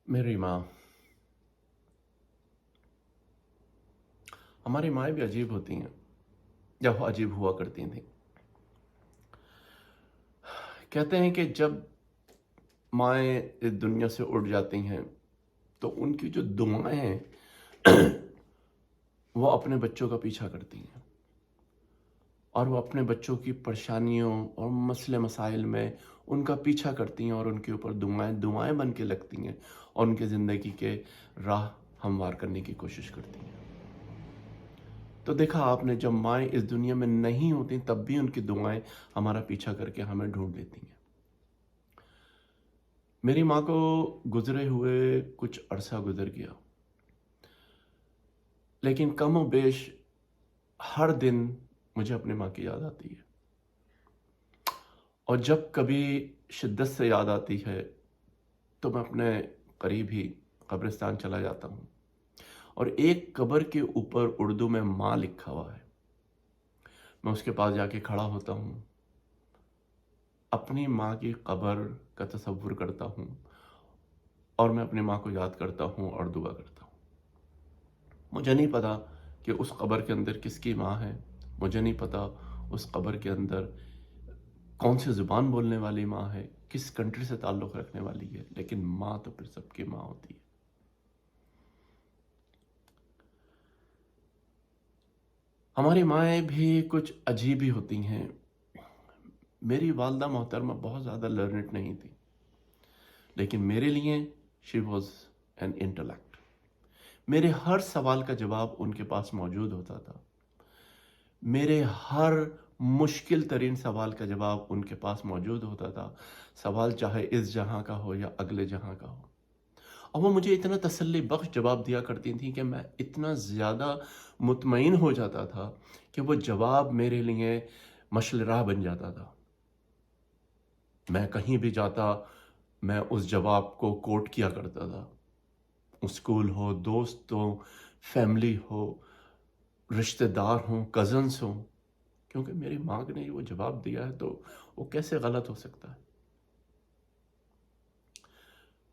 मेरी माँ। हमारी माएँ भी अजीब होती हैं, या वो अजीब हुआ करती थीं। कहते हैं कि जब माएँ इस दुनिया से उठ जाती हैं, तो उनकी जो दुआएँ हैं, वो अपने बच्चों का पीछा करती हैं और वो अपने बच्चों की परेशानियों और मसले मसाइल में उनका पीछा करती हैं और उनके ऊपर दुआएँ दुआएँ बन के लगती हैं और उनकी ज़िंदगी के राह हमवार करने की कोशिश करती हैं। तो देखा आपने, जब माएँ इस दुनिया में नहीं होती तब भी उनकी दुआएँ हमारा पीछा करके हमें ढूँढ लेती हैं। मेरी माँ को गुज़रे हुए कुछ अरसा गुज़र गया, लेकिन कम और बेश हर दिन मुझे अपनी माँ की याद आती है। और जब कभी शिद्दत से याद आती है, तो मैं अपने करीब ही कब्रिस्तान चला जाता हूँ और एक कब्र के ऊपर उर्दू में माँ लिखा हुआ है। मैं उसके पास जाके खड़ा होता हूँ, अपनी माँ की कब्र का तसव्वुर करता हूँ और मैं अपनी माँ को याद करता हूँ और दुआ करता हूँ। मुझे नहीं पता कि उस कब्र के अंदर किसकी माँ है, मुझे नहीं पता उस कब्र के अंदर कौन सी ज़ुबान बोलने वाली माँ है, किस कंट्री से ताल्लुक़ रखने वाली है, लेकिन माँ तो फिर सबकी माँ होती है। हमारी माएँ भी कुछ अजीब ही होती हैं। मेरी वालिदा मोहतरमा बहुत ज़्यादा लर्नेड नहीं थी, लेकिन मेरे लिए शी वॉज़ एन इंटेलेक्ट। मेरे हर सवाल का जवाब उनके पास मौजूद होता था। मेरे हर मुश्किल तरीन सवाल का जवाब उनके पास मौजूद होता था, सवाल चाहे इस जहाँ का हो या अगले जहाँ का हो। और वो मुझे इतना तसल्ली बख्श जवाब दिया करती थी कि मैं इतना ज़्यादा मुतमईन हो जाता था कि वो जवाब मेरे लिए मशल राह बन जाता था। मैं कहीं भी जाता, मैं उस जवाब को कोट किया करता था। स्कूल हो, दोस्त हो, फैमिली हो, रिश्तेदार हों, कज़न्स हों, क्योंकि मेरी माँ ने वो जवाब दिया है तो वो कैसे गलत हो सकता है।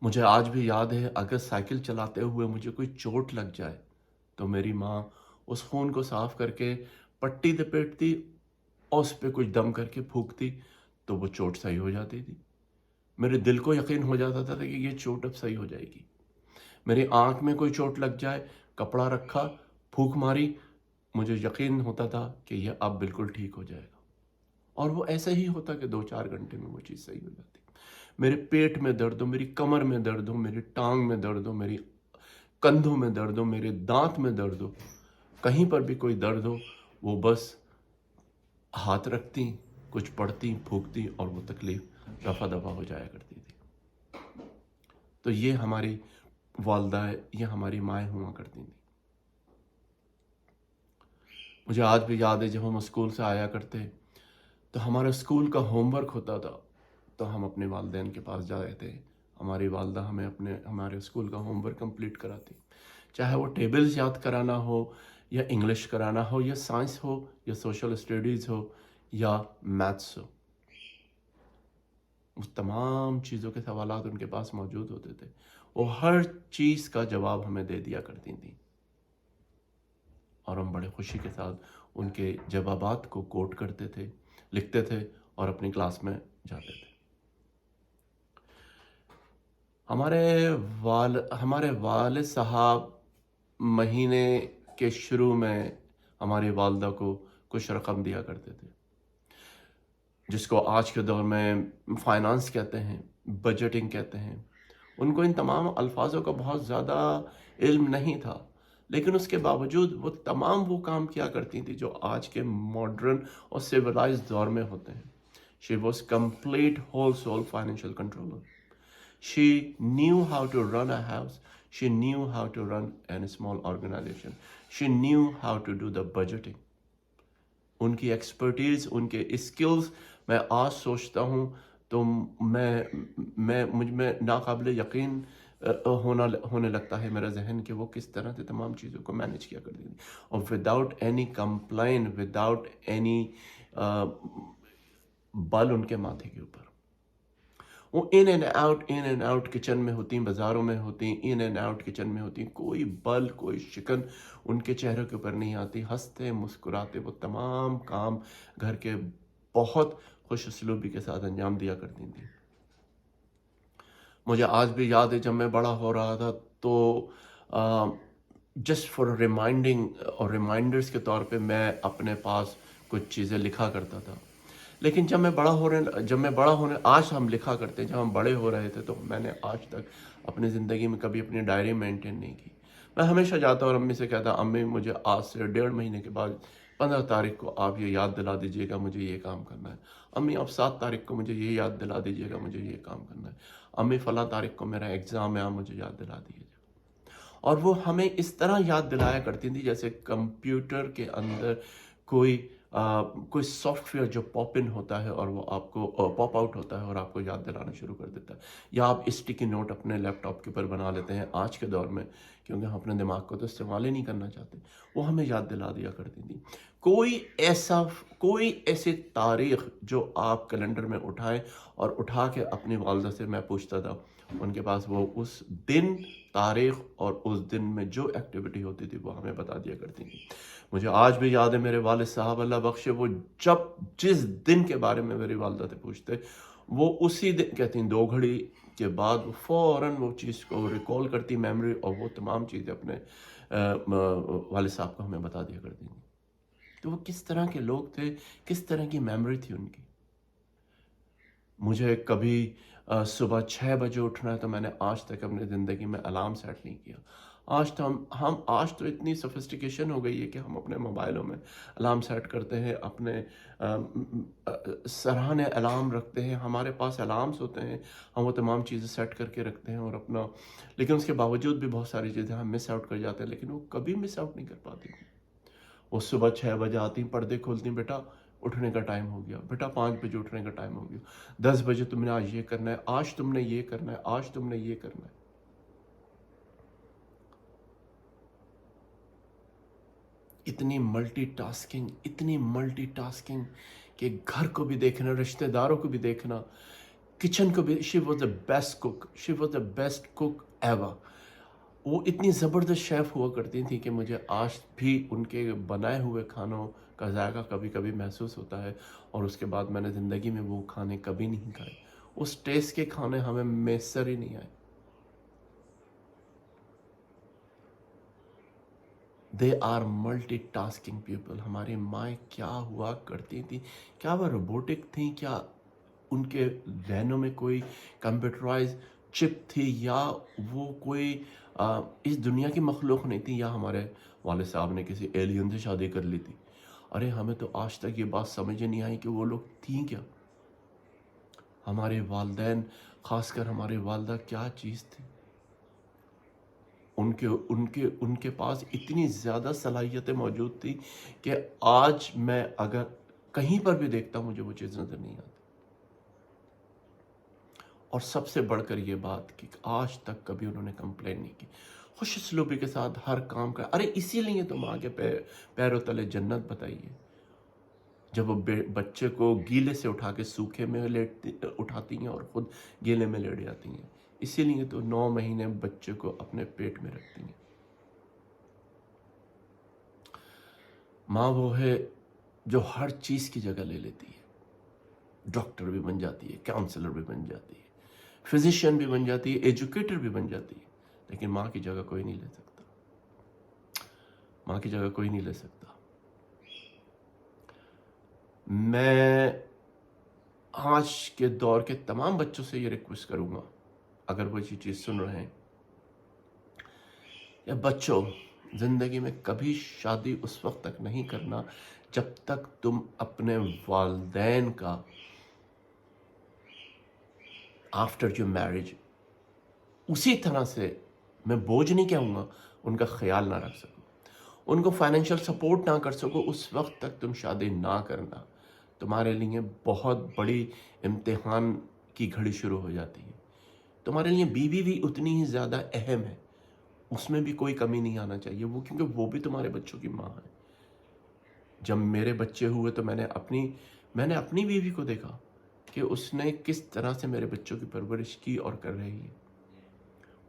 मुझे आज भी याद है, अगर साइकिल चलाते हुए मुझे कोई चोट लग जाए तो मेरी माँ उस खून को साफ करके पट्टी लपेटती और उस पर कुछ दम करके फूंकती, तो वो चोट सही हो जाती थी। मेरे दिल को यकीन हो जाता था कि ये चोट अब सही हो जाएगी। मेरी आंख में कोई चोट लग जाए, कपड़ा रखा, फूंक मारी, मुझे यकीन होता था कि यह अब बिल्कुल ठीक हो जाएगा। और वो ऐसा ही होता कि 2-4 घंटे में वो चीज़ सही हो जाती। मेरे पेट में दर्द हो, मेरी कमर में दर्द हो, मेरी टांग में दर्द हो, मेरी कंधों में दर्द हो, मेरे दांत में दर्द हो, कहीं पर भी कोई दर्द हो, वो बस हाथ रखती, कुछ पढ़ती, फूंकती और वो तकलीफ रफा दफा हो जाया करती थी। तो ये हमारी वालदा है, ये हमारी माएँ हुआ करती थी। मुझे आज भी याद है, जब हम स्कूल से आया करते तो हमारा स्कूल का होमवर्क होता था, तो हम अपने वालिदैन के पास जाते थे। हमारी वालदा हमें हमारे स्कूल का होमवर्क कंप्लीट कराती, चाहे वो टेबल्स याद कराना हो या इंग्लिश कराना हो या साइंस हो या सोशल स्टडीज़ हो या मैथ्स हो। उस तमाम चीज़ों के सवालात उनके पास मौजूद होते थे। वो हर चीज़ का जवाब हमें दे दिया करती थी और हम बड़े खुशी के साथ उनके जवाबात को कोट करते थे, लिखते थे और अपनी क्लास में जाते थे। हमारे वालिद साहब महीने के शुरू में हमारी वालदा को कुछ रकम दिया करते थे, जिसको आज के दौर में फाइनेंस कहते हैं, बजटिंग कहते हैं। उनको इन तमाम अल्फाजों का बहुत ज़्यादा इल्म नहीं था, लेकिन उसके बावजूद वो तमाम वो काम किया करती थी जो आज के मॉडर्न और सिविलाइज्ड दौर में होते हैं। She was complete whole soul financial controller. She knew how to run a house. She knew how to run a small organization. She knew how to do the budgeting. उनकी expertise, उनके skills, मैं आज सोचता हूँ तो मुझ में नाकाबिले यकीन होने लगता है मेरा जहन कि वो किस तरह से तमाम चीज़ों को मैनेज किया करती थी और without any complain, without any बल उनके माथे के ऊपर। वो इन एंड आउट किचन में होती, बाज़ारों में होती, इन एंड आउट किचन में होती, कोई बल कोई शिकन उनके चेहरों के ऊपर नहीं आती, हंसते मुस्कुराते वो तमाम काम घर के बहुत खुश उसलूबी के साथ अंजाम दिया करती थी। मुझे आज भी याद है जब मैं बड़ा हो रहा था तो जस्ट फॉर रिमाइंडिंग और रिमाइंडर्स के तौर पे मैं अपने पास कुछ चीज़ें लिखा करता था। लेकिन जब मैं बड़ा होने आज हम लिखा करते हैं, जब हम बड़े हो रहे थे तो मैंने आज तक अपनी ज़िंदगी में कभी अपनी डायरी मेंटेन नहीं की। मैं हमेशा जाता और अम्मी से कहता, अम्मी मुझे आज से 1.5 महीने के बाद 15 तारीख को आप ये याद दिला दीजिएगा मुझे ये काम करना है। अम्मी आप 7 तारीख को मुझे ये याद दिला दीजिएगा मुझे ये काम करना है। अम्मी फला तारीख को मेरा एग्ज़ाम है, आप मुझे याद दिला दीजिएगा। और वो हमें इस तरह याद दिलाया करती थी जैसे कंप्यूटर के अंदर कोई सॉफ्टवेयर जो पॉप इन होता है और वो आपको पॉप आउट होता है और आपको याद दिलाना शुरू कर देता है। या आप स्टिकी नोट अपने लैपटॉप के ऊपर बना लेते हैं आज के दौर में, क्योंकि हम अपने दिमाग को तो इस्तेमाल ही नहीं करना चाहते। वो हमें याद दिला दिया करती थी। कोई ऐसी तारीख जो आप कैलेंडर में उठाएं और उठा के अपनी वालदा से मैं पूछता था, उनके पास वो उस दिन तारीख और उस दिन में जो एक्टिविटी होती थी वो हमें बता दिया करती थी। मुझे आज भी याद है मेरे वालिद साहब अल्लाह बख्शे, वो जिस दिन के बारे में मेरी वालदा से पूछते वो उसी दिन कहती 2 घड़ी के बाद वो फ़ौरन वो चीज़ को रिकॉल करती मेमोरी, और वो तमाम चीज़ें अपने वालिद साहब को हमें बता दिया करती थी। तो वो किस तरह के लोग थे, किस तरह की मेमोरी थी उनकी। मुझे कभी सुबह 6 बजे उठना है तो मैंने आज तक अपनी ज़िंदगी में अलार्म सेट नहीं किया। आज तो हम आज तो इतनी सोफिस्टिकेशन हो गई है कि हम अपने मोबाइलों में अलार्म सेट करते हैं, अपने सराहने अलार्म रखते हैं, हमारे पास अलार्म्स होते हैं, हम वो तमाम चीज़ें सेट करके रखते हैं और अपना, लेकिन उसके बावजूद भी बहुत सारी चीज़ें हम मिस आउट कर जाते हैं, लेकिन वो कभी मिस आउट नहीं कर पाती। वो सुबह 6 बजे आती, पर्दे खोलती, बेटा उठने का टाइम हो गया, बेटा 5 बजे उठने का टाइम हो गया, 10 बजे तुमने आज ये करना है, आज तुमने ये करना है, आज तुमने ये करना है। इतनी मल्टीटास्किंग कि घर को भी देखना, रिश्तेदारों को भी देखना, किचन को भी। She was the best cook, she was the best cook ever. वो इतनी ज़बरदस्त शेफ़ हुआ करती थी कि मुझे आज भी उनके बनाए हुए खानों का जायका कभी कभी महसूस होता है, और उसके बाद मैंने ज़िंदगी में वो खाने कभी नहीं खाए। उस टेस्ट के खाने हमें मैसर ही नहीं आए। They are multitasking people. हमारी माएँ क्या हुआ करती थी, क्या वह रोबोटिक थी, क्या उनके जहनों में कोई कंप्यूटराइज चिप थी, या वो कोई इस दुनिया की मखलूक नहीं थी, या हमारे वालिद साहब ने किसी एलियन से शादी कर ली थी। अरे हमें तो आज तक ये बात समझ ही नहीं आई कि वो लोग थी क्या। हमारे वालिदैन, ख़ासकर हमारे वालदा क्या चीज़ थी। उनके उनके उनके पास इतनी ज़्यादा सलाहियतें मौजूद थी कि आज मैं अगर कहीं पर भी देखता हूँ मुझे वो चीज़ नज़र नहीं आती। और सबसे बढ़कर ये बात कि आज तक कभी उन्होंने कंप्लेन नहीं की, खुशसलूबी के साथ हर काम का। अरे इसीलिए तो माँ के पैरों तले जन्नत बताइए। जब वो बच्चे को गीले से उठा के सूखे में उठाती हैं और ख़ुद गीले में लेट जाती हैं, इसीलिए तो 9 महीने बच्चे को अपने पेट में रखती हैं। माँ वो है जो हर चीज़ की जगह ले लेती है। डॉक्टर भी बन जाती है, काउंसलर भी बन जाती है, फिजिशियन भी बन जाती है, एजुकेटर भी बन जाती है, लेकिन माँ की जगह कोई नहीं ले सकता। माँ की जगह कोई नहीं ले सकता। मैं आज के दौर के तमाम बच्चों से ये रिक्वेस्ट करूँगा, अगर वो ये चीज़ सुन रहे हैं, या बच्चों, ज़िंदगी में कभी शादी उस वक्त तक नहीं करना जब तक तुम अपने वालिदैन का आफ्टर योर मैरिज उसी तरह से, मैं बोझ नहीं कहूँगा, उनका ख्याल ना रख सको, उनको फाइनेंशियल सपोर्ट ना कर सको, उस वक्त तक तुम शादी ना करना। तुम्हारे लिए बहुत बड़ी इम्तिहान की घड़ी शुरू हो जाती है। तुम्हारे लिए बीवी भी उतनी ही ज़्यादा अहम है, उसमें भी कोई कमी नहीं आना चाहिए, वो क्योंकि वो भी तुम्हारे बच्चों की माँ है। जब मेरे बच्चे हुए तो मैंने अपनी बीवी को देखा کہ اس نے کس طرح سے میرے بچوں کی پرورش کی اور کر رہی ہے.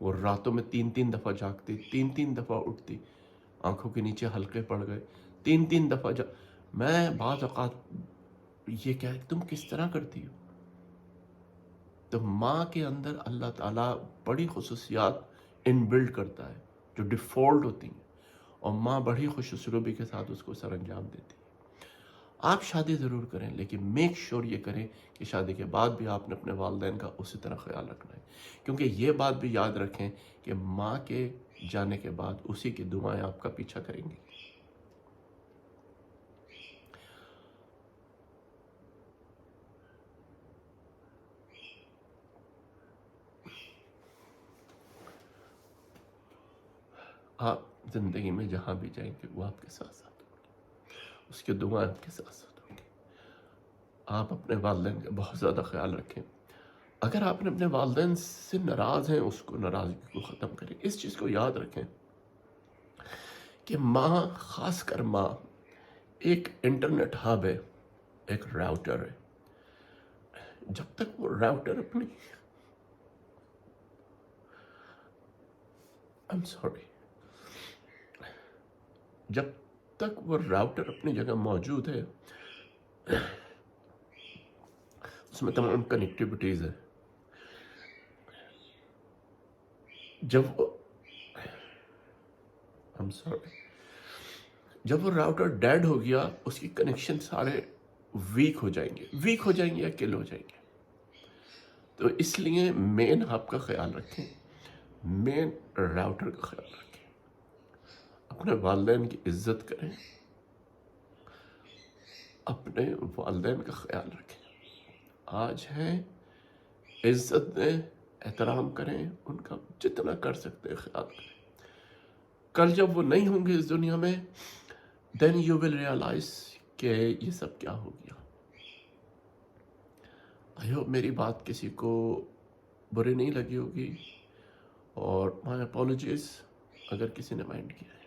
وہ راتوں میں 3 دفعہ جاگتی, 3 دفعہ اٹھتی, آنکھوں کے نیچے حلقے پڑ گئے, 3 دفعہ میں بعض اوقات یہ کہہ تم کس طرح کرتی ہو. تو ماں کے اندر اللہ تعالیٰ بڑی خصوصیات ان بلڈ کرتا ہے جو ڈیفالٹ ہوتی ہیں, اور ماں بڑی خوش اسلوبی کے ساتھ اس کو سر انجام دیتی ہے. آپ شادی ضرور کریں, لیکن میک شور یہ کریں کہ شادی کے بعد بھی آپ نے اپنے والدین کا اسی طرح خیال رکھنا ہے, کیونکہ یہ بات بھی یاد رکھیں کہ ماں کے جانے کے بعد اسی کی دعائیں آپ کا پیچھا کریں گی. آپ زندگی میں جہاں بھی جائیں گے وہ آپ کے ساتھ ساتھ ہوگی, اس کی دعائیں آپ کے ساتھ ساتھ ہوگی. آپ اپنے والدین کا بہت زیادہ خیال رکھیں. اگر آپ اپنے والدین سے ناراض ہیں, اس کو ناراضگی کو ختم کریں. اس چیز کو یاد رکھیں کہ ماں, خاص کر ماں, ایک انٹرنیٹ ہب ہے, ایک راؤٹر ہے. جب تک وہ راؤٹر اپنی جب تک وہ راؤٹر اپنی جگہ موجود ہے, اس میں تمام کنیکٹیوٹیز ہے. جب وہ راؤٹر ڈیڈ ہو گیا, اس کی کنیکشن سارے ویک ہو جائیں گے یا کل ہو جائیں گے. تو اس لیے مین ہب کا خیال رکھیں, مین راؤٹر کا خیال رکھیں, اپنے والدین کی عزت کریں, اپنے والدین کا خیال رکھیں. آج ہے, عزت دیں, احترام کریں, ان کا جتنا کر سکتے ہیں خیال کریں. کل جب وہ نہیں ہوں گے اس دنیا میں, then you will realize کہ یہ سب کیا ہو گیا. I hope میری بات کسی کو بری نہیں لگی ہوگی, اور my apologies اگر کسی نے مائنڈ کیا ہے.